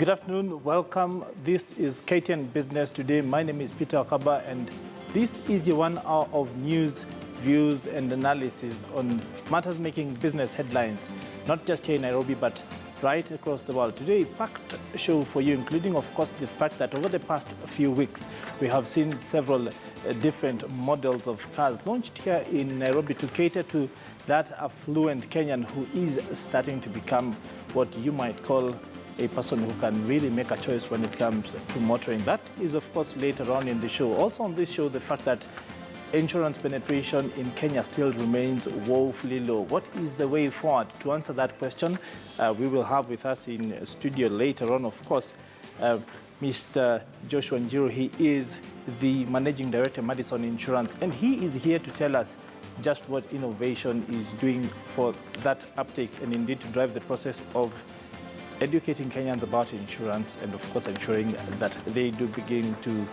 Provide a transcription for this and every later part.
Good afternoon, welcome. This is KTN Business Today. My name is Peter Akaba, and this is your 1 hour of news, views and analysis on matters making business headlines, not just here in Nairobi, but right across the world. Today, a packed show for you, including, of course, the fact that over the past few weeks, we have seen several different models of cars launched here in Nairobi to cater to that affluent Kenyan who is starting to become what you might call a person who can really make a choice when it comes to motoring. That is, of course, later on in the show. Also on this show, the fact that insurance penetration in Kenya still remains woefully low. What is the way forward? To answer that question, we will have with us in studio later on, of course, Mr. Joshua Njiru. He is the Managing Director, Madison Insurance, and he is here to tell us just what innovation is doing for that uptake and indeed to drive the process of educating Kenyans about insurance and, of course, ensuring that they do begin to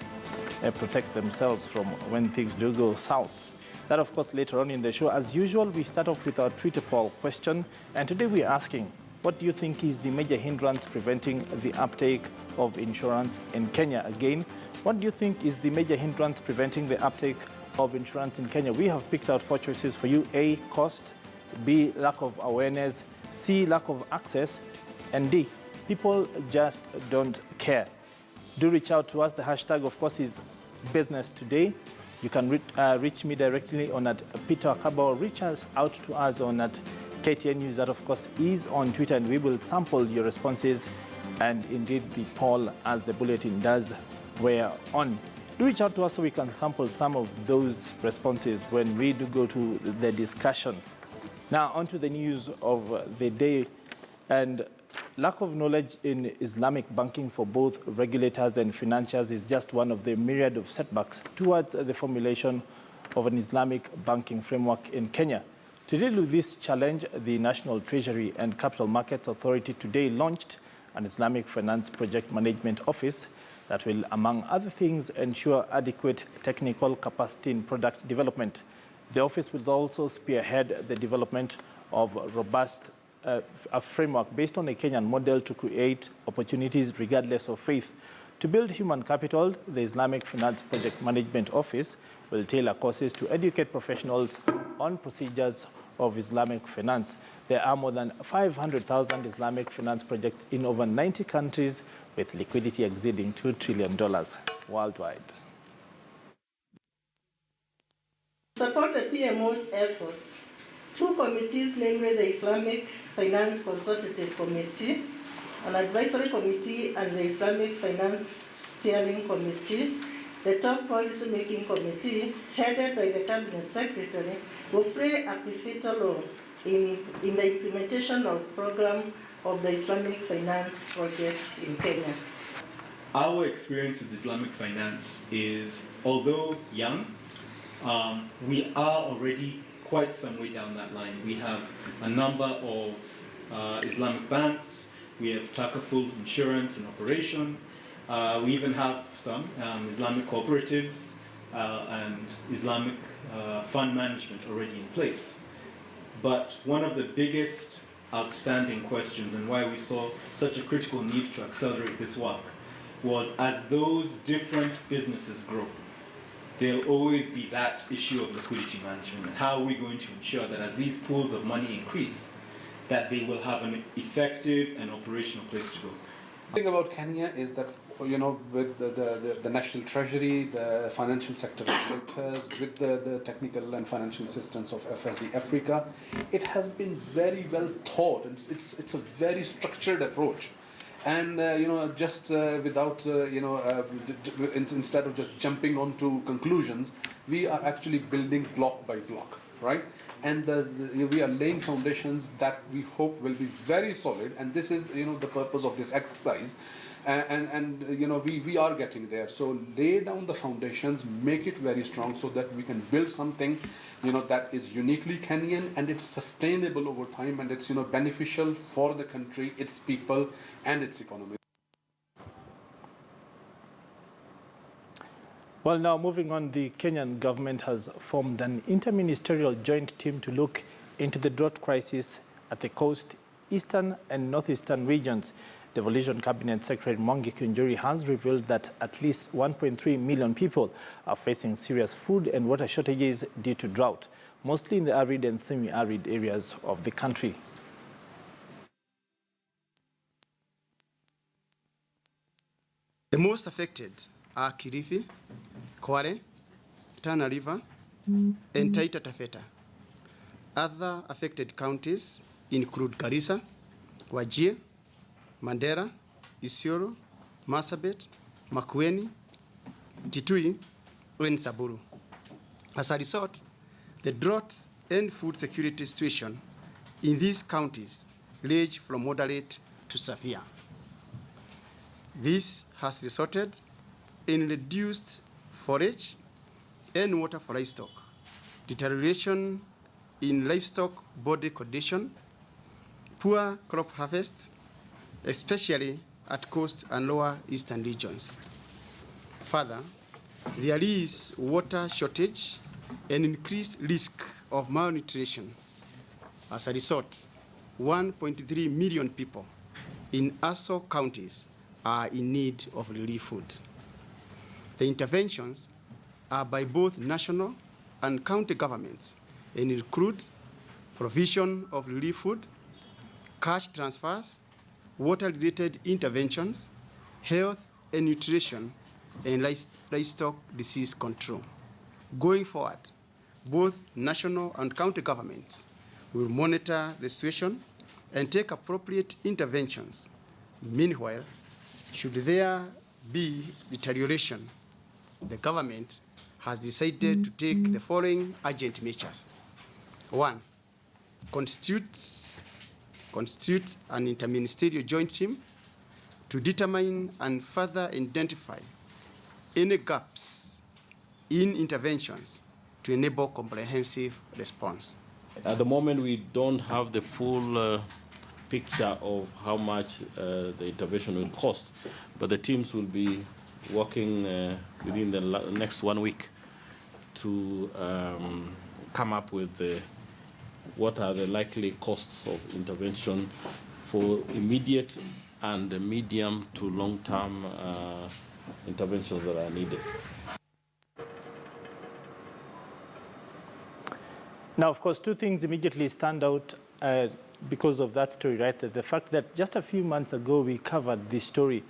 protect themselves from when things do go south. That, of course, later on in the show. As usual, we start off with our Twitter poll question, and today we're asking, what do you think is the major hindrance preventing the uptake of insurance in Kenya? Again, what do you think is the major hindrance preventing the uptake of insurance in Kenya? We have picked out 4 choices for you. A, cost. B, lack of awareness. C, lack of access. And D, people just don't care. Do reach out to us. The hashtag, of course, is Business Today. You can reach me directly on at Peter Akaba, or reach us out to us on at KTN News. That, of course, is on Twitter, and we will sample your responses and indeed the poll as the bulletin does wear on. Do reach out to us so we can sample some of those responses when we do go to the discussion. Now, on to the news of the day. And lack of knowledge in Islamic banking for both regulators and financiers is just one of the myriad of setbacks towards the formulation of an Islamic banking framework in Kenya. To deal with this challenge, the National Treasury and Capital Markets Authority today launched an Islamic Finance Project Management Office that will, among other things, ensure adequate technical capacity in product development. The office will also spearhead the development of robust a framework based on a Kenyan model to create opportunities regardless of faith. To build human capital, the Islamic Finance Project Management Office will tailor courses to educate professionals on procedures of Islamic finance. There are more than 500,000 Islamic finance projects in over 90 countries with liquidity exceeding $2 trillion worldwide. Support the PMO's efforts. 2 committees, namely the Islamic Finance Consultative Committee, an advisory committee, and the Islamic Finance Steering Committee, the top policy-making committee, headed by the Cabinet Secretary, will play a pivotal role in the implementation of the program of the Islamic Finance Project in Kenya. Our experience with Islamic finance is, although young, we are already quite some way down that line. We have a number of Islamic banks. We have Tusker insurance in operation. We even have some Islamic cooperatives and Islamic fund management already in place. But one of the biggest outstanding questions, and why we saw such a critical need to accelerate this work, was as those different businesses grow, there'll always be that issue of liquidity management, and how are we going to ensure that as these pools of money increase, that they will have an effective and operational place to go. The thing about Kenya is that, you know, with the National Treasury, the financial sector regulators, with the technical and financial assistance of FSD Africa, it has been very well thought. It's a very structured approach. And just without instead of just jumping onto conclusions, we are actually building block by block, right? And we are laying foundations that we hope will be very solid. And this is the purpose of this exercise. We are getting there. So lay down the foundations, make it very strong, so that we can build something that is uniquely Kenyan, and it's sustainable over time, and it's beneficial for the country, its people, and its economy. Well, now moving on, the Kenyan government has formed an interministerial joint team to look into the drought crisis at the coast eastern and northeastern regions. Devolution Cabinet Secretary Mwangi Kunjuri has revealed that at least 1.3 million people are facing serious food and water shortages due to drought, mostly in the arid and semi-arid areas of the country. The most affected are Kilifi, Kwale, Tana River, and Taita Taveta. Other affected counties include Garissa, Wajir, Mandera, Isiolo, Marsabit, Makueni, Kitui, and Samburu. As a result, the drought and food security situation in these counties range from moderate to severe. This has resulted in reduced forage and water for livestock, deterioration in livestock body condition, poor crop harvest, especially at coast and lower eastern regions. Further, there is water shortage and increased risk of malnutrition. As a result, 1.3 million people in ASO counties are in need of relief food. The interventions are by both national and county governments and include provision of relief food, cash transfers, water-related interventions, health and nutrition, and livestock disease control. Going forward, both national and county governments will monitor the situation and take appropriate interventions. Meanwhile, should there be deterioration, the government has decided to take the following urgent measures. 1, constitute an interministerial joint team to determine and further identify any gaps in interventions to enable comprehensive response. At the moment, we don't have the full picture of how much the intervention will cost, but the teams will be working within the next 1 week to come up with what are the likely costs of intervention for immediate and medium to long-term interventions that are needed. Now, of course, two things immediately stand out because of that story, right? The fact that just a few months ago we covered the story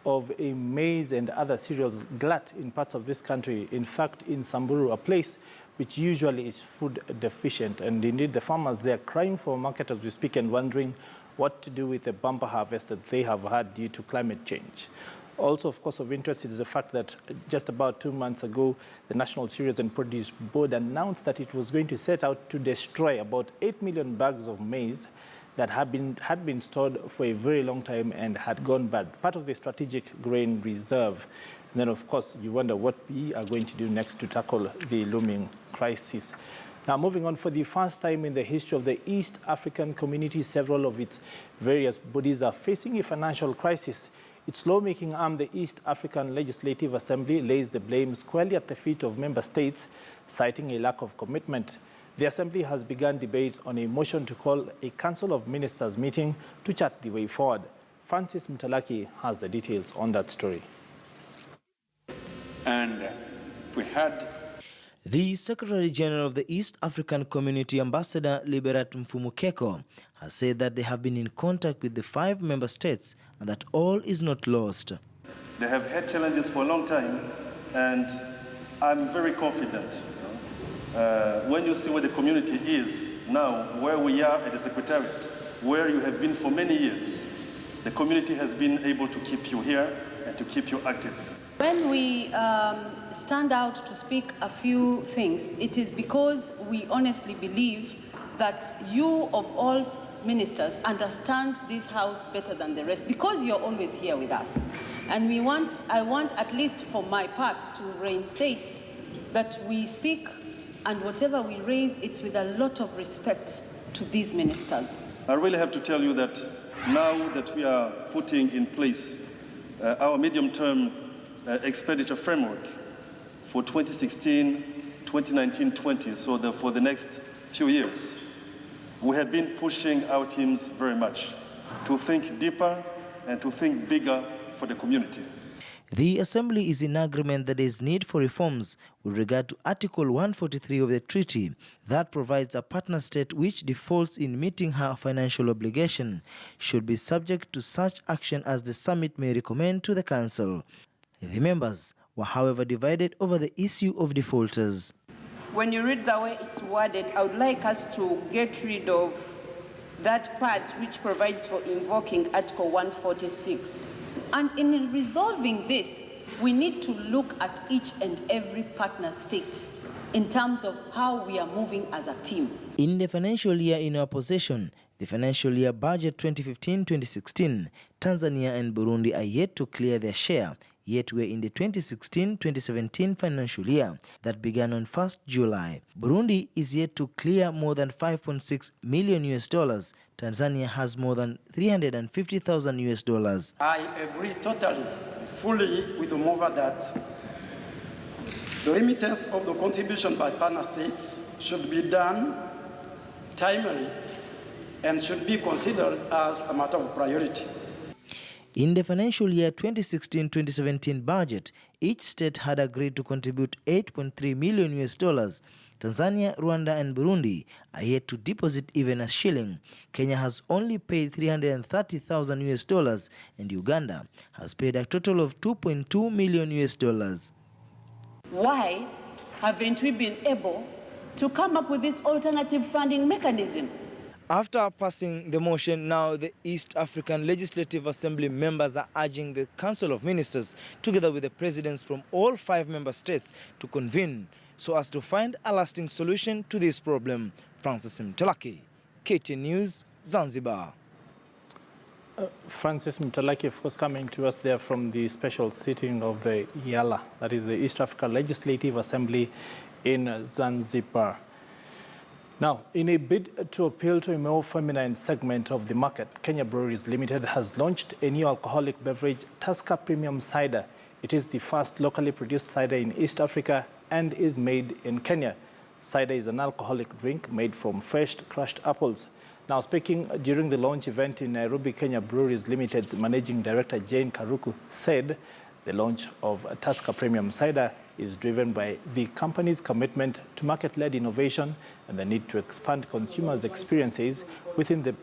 of a maize and other cereals glut in parts of this country. In fact, in Samburu, a place which usually is food deficient. And indeed, the farmers, they are crying for a market as we speak and wondering what to do with the bumper harvest that they have had due to climate change. Also, of course, of interest is the fact that just about 2 months ago, the National Cereals and Produce Board announced that it was going to set out to destroy about 8 million bags of maize that had been stored for a very long time and had gone bad, part of the strategic grain reserve. And then, of course, you wonder what we are going to do next to tackle the looming crisis. Now, moving on, for the first time in the history of the East African community, several of its various bodies are facing a financial crisis. Its lawmaking arm, the East African Legislative Assembly, lays the blame squarely at the feet of member states, citing a lack of commitment. The Assembly has begun debate on a motion to call a Council of Ministers meeting to chart the way forward. Francis Mtalaki has the details on that story. And we had the Secretary General of the East African Community, Ambassador Liberat Mfumukeko, has said that they have been in contact with the 5 member states and that all is not lost. They have had challenges for a long time, and I'm very confident. When you see where the community is now, where we are at the Secretariat, where you have been for many years, the community has been able to keep you here and to keep you active. When we stand out to speak a few things, it is because we honestly believe that you of all ministers understand this house better than the rest, because you're always here with us. And I want, at least for my part, to reinstate that we speak, and whatever we raise, it's with a lot of respect to these ministers. I really have to tell you that now that we are putting in place our medium-term expenditure framework for 2016, 2019, 20, so for the next few years, we have been pushing our teams very much to think deeper and to think bigger for the community. The Assembly is in agreement that there is need for reforms with regard to Article 143 of the treaty that provides a partner state which defaults in meeting her financial obligation should be subject to such action as the summit may recommend to the Council. The members were, however, divided over the issue of defaulters. When you read the way it's worded, I would like us to get rid of that part which provides for invoking Article 146. And in resolving this, we need to look at each and every partner state in terms of how we are moving as a team. In the financial year in our possession, the financial year budget 2015-2016, Tanzania and Burundi are yet to clear their share, yet we're in the 2016-2017 financial year that began on 1st July. Burundi is yet to clear more than $5.6 million. Tanzania has more than $350,000. I agree totally, fully with the mover that the remittance of the contribution by partner states should be done timely and should be considered as a matter of priority. In the financial year 2016-2017 budget, each state had agreed to contribute $8.3 million. Tanzania, Rwanda, and Burundi are yet to deposit even a shilling. Kenya has only paid $330,000, and Uganda has paid a total of $2.2 million. Why haven't we been able to come up with this alternative funding mechanism? After passing the motion, now the East African Legislative Assembly members are urging the Council of Ministers, together with the presidents from all 5 member states, to convene so as to find a lasting solution to this problem. Francis Mtalaki, KTN News, Zanzibar. Francis Mtalaki, of course, coming to us there from the special sitting of the EALA, that is the East African Legislative Assembly in Zanzibar. Now, in a bid to appeal to a more feminine segment of the market, Kenya Breweries Limited has launched a new alcoholic beverage, Tusker Premium Cider. It is the first locally produced cider in East Africa and is made in Kenya. Cider is an alcoholic drink made from fresh crushed apples. Now, speaking during the launch event in Nairobi, Kenya Breweries Limited's Managing Director Jane Karuku said the launch of Tusker Premium Cider is driven by the company's commitment to market-led innovation and the need to expand consumers' experiences within the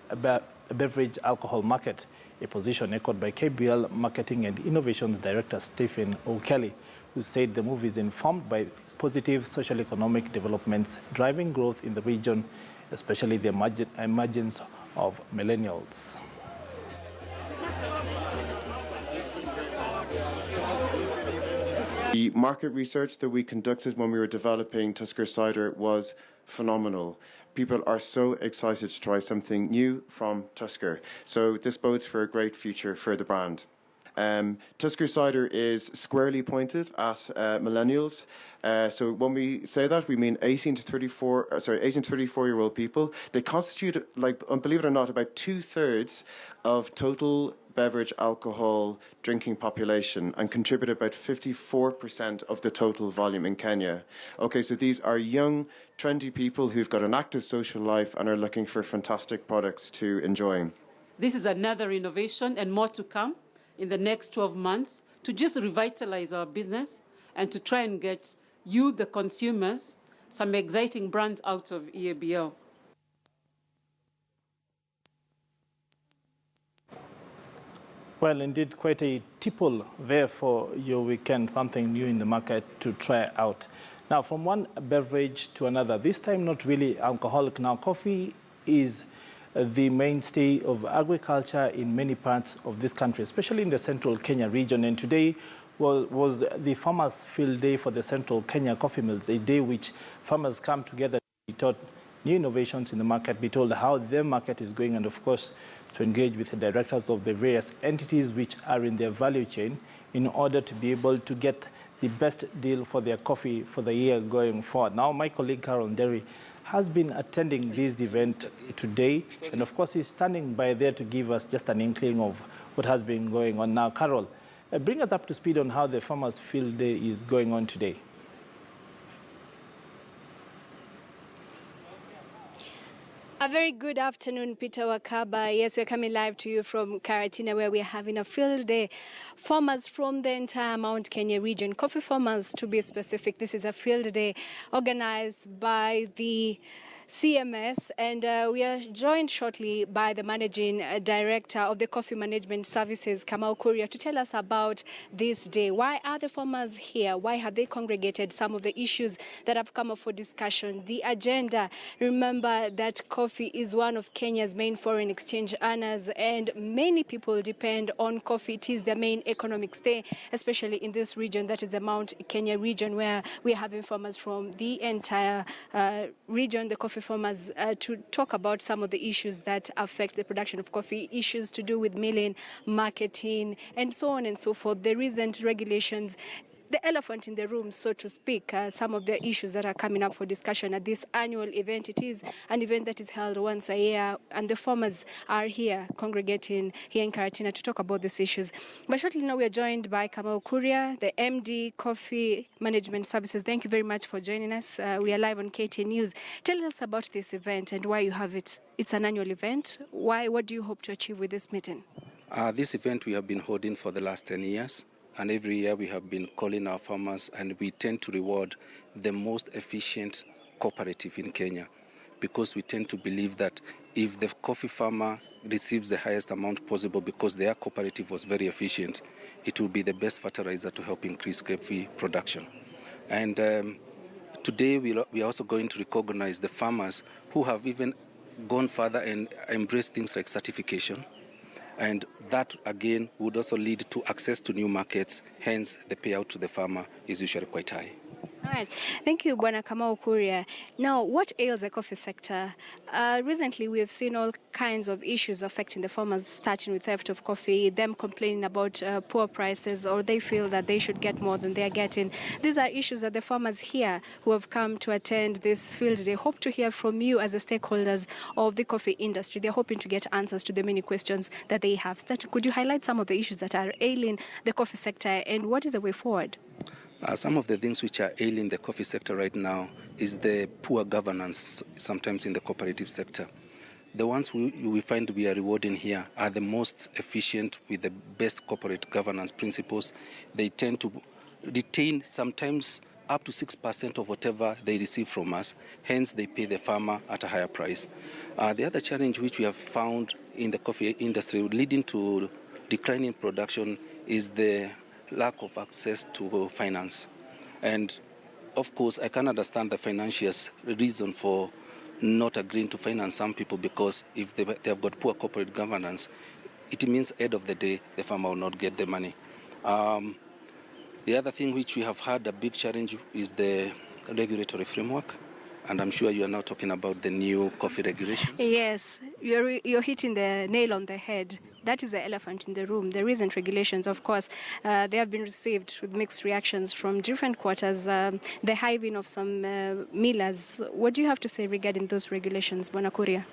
beverage alcohol market, a position echoed by KBL Marketing and Innovations Director Stephen O'Kelly, who said the move is informed by positive social-economic developments driving growth in the region, especially the emergence of millennials. The market research that we conducted when we were developing Tusker Cider was phenomenal. People are so excited to try something new from Tusker. So this bodes for a great future for the brand. Tusker Cider is squarely pointed at millennials. So when we say that, we mean 18 to 34-year-old people. They constitute, believe it or not, about 2/3 of total beverage alcohol drinking population and contribute about 54% of the total volume in Kenya. Okay, so these are young, trendy people who've got an active social life and are looking for fantastic products to enjoy. This is another innovation and more to come in the next 12 months to just revitalize our business and to try and get you, the consumers, some exciting brands out of EABL. Well, indeed, quite a tipple there for your weekend, something new in the market to try out. Now, from one beverage to another, this time not really alcoholic. Now, coffee is the mainstay of agriculture in many parts of this country, especially in the central Kenya region. And today was the Farmers' Field Day for the central Kenya coffee mills, a day which farmers come together to be taught new innovations in the market, be told how their market is going, and of course, to engage with the directors of the various entities which are in their value chain in order to be able to get the best deal for their coffee for the year going forward. Now, my colleague Carol Derry has been attending this event today, and of course, he's standing by there to give us just an inkling of what has been going on. Now, Carol, bring us up to speed on how the Farmers' Field Day is going on today. A very good afternoon, Peter Wakaba. Yes, we're coming live to you from Karatina, where we're having a field day. Farmers from the entire Mount Kenya region, coffee farmers to be specific. This is a field day organized by the CMS, and we are joined shortly by the Managing Director of the Coffee Management Services, Kamau Kuria, to tell us about this day. Why are the farmers here? Why have they congregated? Some of the issues that have come up for discussion. The agenda. Remember that coffee is one of Kenya's main foreign exchange earners, and many people depend on coffee. It is their main economic stay, especially in this region, that is the Mount Kenya region, where we are having farmers from the entire region, the coffee farmers, to talk about some of the issues that affect the production of coffee, issues to do with milling, marketing, and so on and so forth. The recent regulations, the elephant in the room, so to speak, some of the issues that are coming up for discussion at this annual event. It is an event that is held once a year, and the farmers are here, congregating here in Karatina to talk about these issues. But shortly now, we are joined by Kamau Kuria, the MD, Coffee Management Services. Thank you very much for joining us. We are live on KTN News. Tell us about this event and why you have it. It's an annual event. Why? What do you hope to achieve with this meeting? This event we have been holding for the last 10 years. And every year we have been calling our farmers, and we tend to reward the most efficient cooperative in Kenya, because we tend to believe that if the coffee farmer receives the highest amount possible because their cooperative was very efficient, it will be the best fertilizer to help increase coffee production. And today we are also going to recognize the farmers who have even gone further and embraced things like certification. And that, again, would also lead to access to new markets. Hence, the payout to the farmer is usually quite high. All right. Thank you, Bwana Kamau Kuria. Now, what ails the coffee sector? Recently, we have seen all kinds of issues affecting the farmers, starting with theft of coffee, them complaining about poor prices, or they feel that they should get more than they are getting. These are issues that the farmers here who have come to attend this field day hope to hear from you as the stakeholders of the coffee industry. They're hoping to get answers to the many questions that they have. Could you highlight some of the issues that are ailing the coffee sector, and what is the way forward? Some of the things which are ailing the coffee sector right now is the poor governance, sometimes in the cooperative sector. The ones we find we are rewarding here are the most efficient with the best corporate governance principles. They tend to retain sometimes up to 6% of whatever they receive from us. Hence, they pay the farmer at a higher price. The other challenge which we have found in the coffee industry leading to declining production is the lack of access to finance. And of course, I can understand the financiers' reason for not agreeing to finance some people, because if they have got poor corporate governance, it means at the end of the day, the farmer will not get the money. The other thing which we have had a big challenge is the regulatory framework. And I'm sure you are now talking about the new coffee regulations. Yes, you're hitting the nail on the head. That is the elephant in the room. The recent regulations, of course, they have been received with mixed reactions from different quarters. The hiving of some millers. What do you have to say regarding those regulations, Bwana Kuria?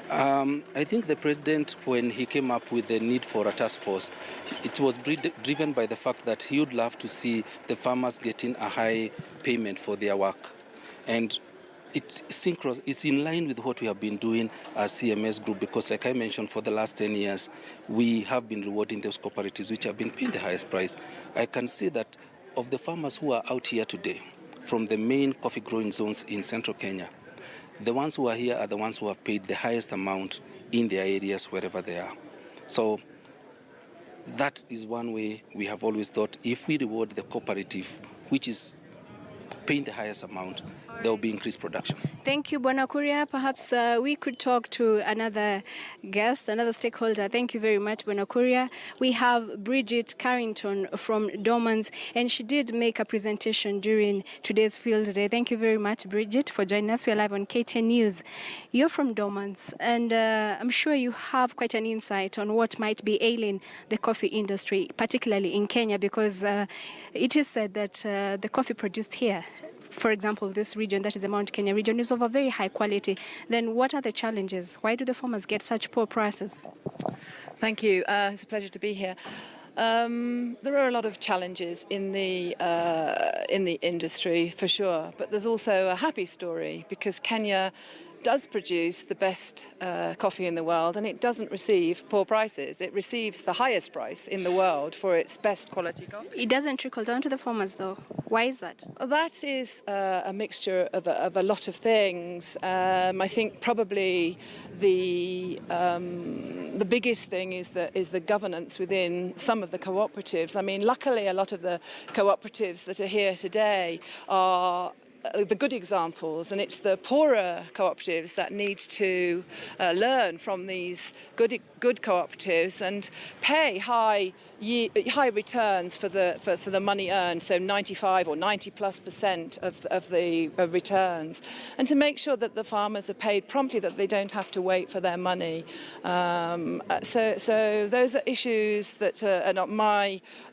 I think the president, when he came up with the need for a task force, it was driven by the fact that he would love to see the farmers getting a high payment for their work. And it's in line with what we have been doing as CMS Group, because like I mentioned, for the last 10 years, we have been rewarding those cooperatives which have been paying the highest price. I can see that of the farmers who are out here today, from the main coffee growing zones in central Kenya, the ones who are here are the ones who have paid the highest amount in their areas wherever they are. So that is one way we have always thought, if we reward the cooperative, which is paying the highest amount, there will be increased production. Thank you, Bwana Kuria. Perhaps we could talk to another guest, another stakeholder. Thank you very much, Bwana Kuria. We have Bridget Carrington from Dormans, and she did make a presentation during today's field day. Thank you very much, Bridget, for joining us. We're live on KTN News. You're from Dormans, and I'm sure you have quite an insight on what might be ailing the coffee industry, particularly in Kenya, because it is said that the coffee produced here, for example, this region, that is the Mount Kenya region, is of a very high quality. Then what are the challenges? Why do the farmers get such poor prices? Thank you. It's a pleasure to be here. There are a lot of challenges in the industry, for sure. But there's also a happy story, because Kenya does produce the best coffee in the world, and it doesn't receive poor prices. It receives the highest price in the world for its best quality coffee. It doesn't trickle down to the farmers, though. Why is that? That is a mixture of a lot of things. I think probably the biggest thing is the governance within some of the cooperatives. I mean, luckily, a lot of the cooperatives that are here today are the good examples, and it's the poorer cooperatives that need to learn from these good cooperatives and pay high returns for the money earned, so 95 or 90+% of the returns, and to make sure that the farmers are paid promptly, that they don't have to wait for their money. So those are issues that are not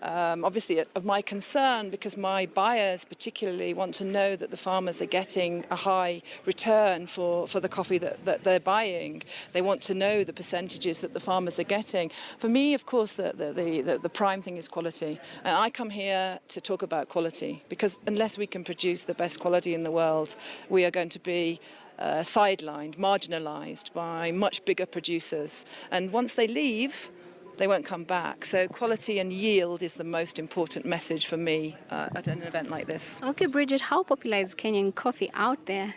obviously of my concern, because my buyers particularly want to know that the farmers are getting a high return for the coffee that they're buying. They want to know the percentages that the farmers are getting. For me, of course, the prime thing is quality. And I come here to talk about quality, because unless we can produce the best quality in the world, we are going to be sidelined, marginalised by much bigger producers. And once they leave, they won't come back. So quality and yield is the most important message for me at an event like this. Okay, Bridget, how popular is Kenyan coffee out there?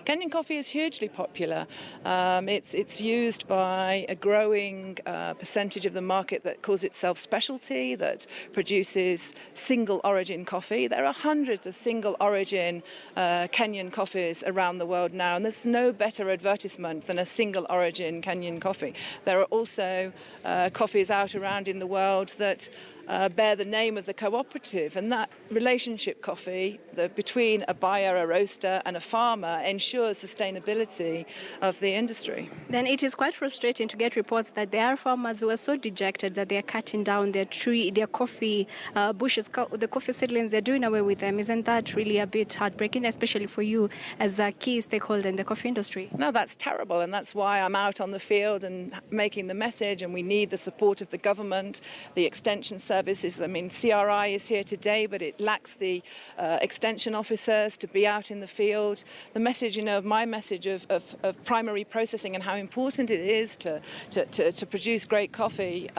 Kenyan coffee is hugely popular. It's used by a growing percentage of the market that calls itself specialty, that produces single origin coffee. There are hundreds of single origin Kenyan coffees around the world now, and there's no better advertisement than a single origin Kenyan coffee. There are also coffees out around in the world that bear the name of the cooperative, and that relationship coffee between a buyer, a roaster and a farmer ensures sustainability of the industry. Then it is quite frustrating to get reports that there are farmers who are so dejected that they are cutting down their coffee bushes, the coffee seedlings, they're doing away with them. Isn't that really a bit heartbreaking, especially for you as a key stakeholder in the coffee industry? No, that's terrible, and that's why I'm out on the field and making the message, and we need the support of the government, the extension services. I mean, CRI is here today, but it lacks the extension officers to be out in the field. The message, my message of primary processing and how important it is to produce great coffee.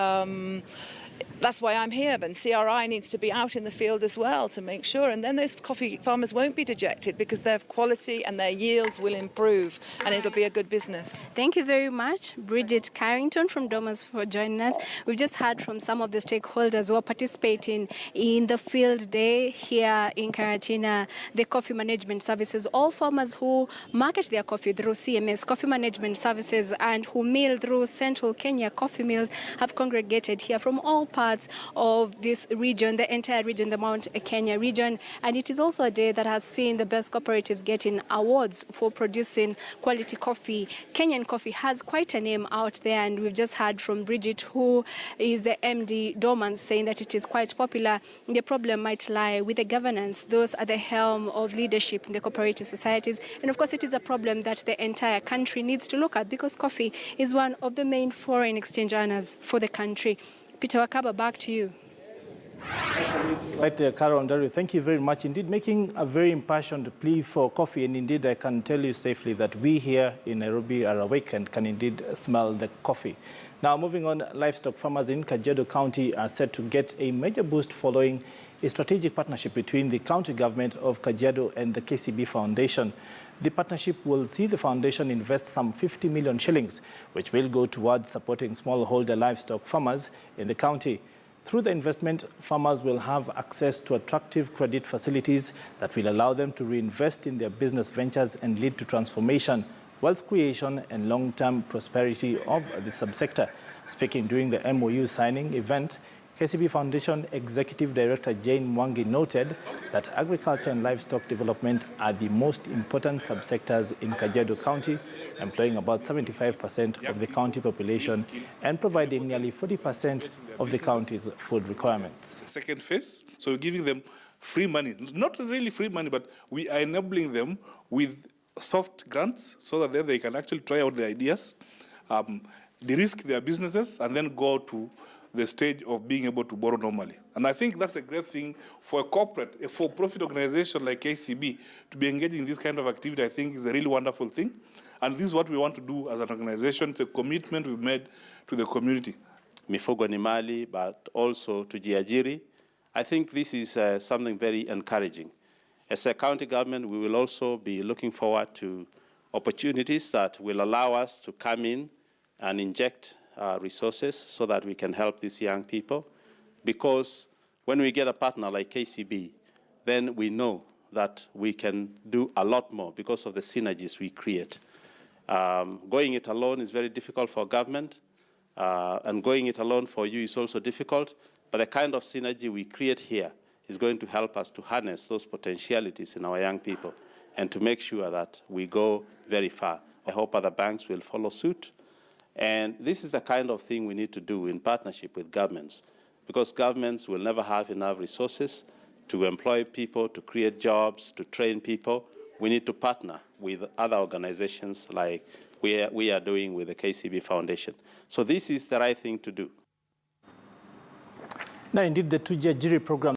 That's why I'm here, but CRI needs to be out in the field as well to make sure, and then those coffee farmers won't be dejected because their quality and their yields will improve, and it'll be a good business. Thank you very much, Bridget Carrington from Domas, for joining us. We've just heard from some of the stakeholders who are participating in the field day here in Karatina, the coffee management services. All farmers who market their coffee through CMS, coffee management services, and who mill through Central Kenya coffee mills have congregated here from all parts of this region, the entire region, the Mount Kenya region. And it is also a day that has seen the best cooperatives getting awards for producing quality coffee. Kenyan coffee has quite a name out there, and we've just heard from Bridget, who is the MD Dormans, saying that it is quite popular. The problem might lie with the governance, those at the helm of leadership in the cooperative societies. And of course, it is a problem that the entire country needs to look at, because coffee is one of the main foreign exchange earners for the country. Peter Wakaba, back to you. Right there, Carol Ndari, thank you very much. Indeed, making a very impassioned plea for coffee, and indeed I can tell you safely that we here in Nairobi are awake and can indeed smell the coffee. Now, moving on, livestock farmers in Kajiado County are set to get a major boost following a strategic partnership between the county government of Kajiado and the KCB Foundation. The partnership will see the foundation invest some 50 million shillings, which will go towards supporting smallholder livestock farmers in the county. Through the investment, farmers will have access to attractive credit facilities that will allow them to reinvest in their business ventures and lead to transformation, wealth creation, and long-term prosperity of the subsector. Speaking during the MOU signing event, KCB Foundation Executive Director Jane Mwangi noted that agriculture and livestock development are the most important subsectors in Kajiado County, employing about 75% of the county population and providing nearly 40% of the county's food requirements. The second phase, so we're giving them free money, not really free money, but we are enabling them with soft grants so that then they can actually try out the ideas, de-risk their businesses, and then go to the stage of being able to borrow normally. And I think that's a great thing for a corporate, a for-profit organization like KCB to be engaging in this kind of activity. I think is a really wonderful thing. And this is what we want to do as an organization. It's a commitment we've made to the community. Mifugo ni mali, but also to jiajiri. I think this is something very encouraging. As a county government, we will also be looking forward to opportunities that will allow us to come in and inject resources so that we can help these young people. Because when we get a partner like KCB, then we know that we can do a lot more because of the synergies we create. Going it alone is very difficult for government, and going it alone for you is also difficult, but the kind of synergy we create here is going to help us to harness those potentialities in our young people and to make sure that we go very far. I hope other banks will follow suit. And this is the kind of thing we need to do in partnership with governments, because governments will never have enough resources to employ people, to create jobs, to train people. We need to partner with other organizations like we are doing with the KCB Foundation. So this is the right thing to do. Now, indeed, the Tujiajiri program